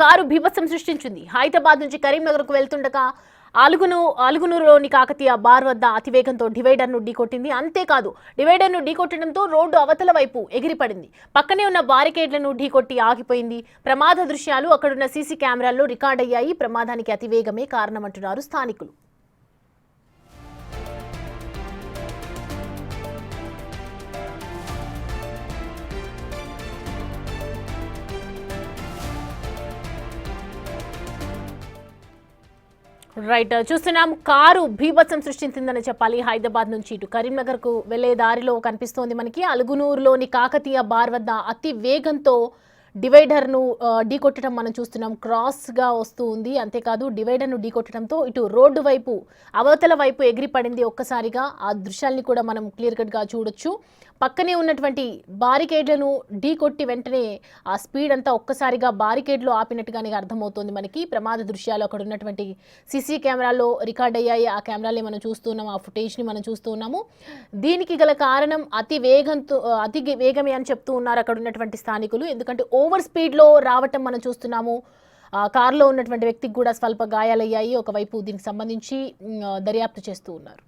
Car బీభత్సం సృష్టించింది. హైదరాబాద్ నుంచి కరీంనగర్కు వెళ్తుండగా ఆలుగునూరులోని కాకతీయ బార్ వద్ద అతివేగంతో డివైడర్ను ఢీకొట్టింది. అంతేకాదు డివైడర్ను ఢీకొట్టడంతో రోడ్డు అవతల వైపు ఎగిరిపడింది. పక్కనే ఉన్న బారికేడ్లను ఢీకొట్టి ఆగిపోయింది. ప్రమాద దృశ్యాలు అక్కడున్న సీసీ కెమెరాల్లో రికార్డయ్యాయి. ప్రమాదానికి అతివేగమే కారణమంటున్నారు స్థానికులు. రైట్, చూస్తున్నాం కారు బీభత్సం సృష్టించిందని చెప్పాలి. హైదరాబాద్ నుంచి ఇటు కరీంనగర్ కు వెళ్లే దారిలో కనిపిస్తోంది మనకి. అలుగునూరులోని కాకతీయ బార్ వద్ద అతి వేగంతో డివైడర్ను ఢీకొట్టడం మనం చూస్తున్నాం. క్రాస్గా వస్తూ ఉంది. అంతేకాదు డివైడర్ను ఢీకొట్టడంతో ఇటు రోడ్డు వైపు అవతల వైపు ఎగిరిపడింది. ఒక్కసారిగా ఆ దృశ్యాల్ని కూడా మనం క్లియర్ కట్గా చూడొచ్చు. పక్కనే ఉన్నటువంటి బారికేడ్లను ఢీకొట్టి వెంటనే ఆ స్పీడ్ అంతా ఒక్కసారిగా బారికేడ్లు ఆపినట్టుగానే అర్థమవుతోంది మనకి. ప్రమాద దృశ్యాలు అక్కడ ఉన్నటువంటి సీసీ కెమెరాల్లో రికార్డ్ అయ్యాయి. ఆ కెమెరాలే మనం చూస్తున్నాము, ఆ ఫుటేజ్ని మనం చూస్తూ ఉన్నాము. దీనికి గల కారణం అతి వేగమే అని చెప్తూ ఉన్నారు అక్కడ ఉన్నటువంటి స్థానికులు. ఎందుకంటే ఓవర్ స్పీడ్లో రావటం మనం చూస్తున్నాము. కారులో ఉన్నటువంటి వ్యక్తికి కూడా స్వల్ప గాయాలయ్యాయి. ఒకవైపు దీనికి సంబంధించి దర్యాప్తు చేస్తూ ఉన్నారు.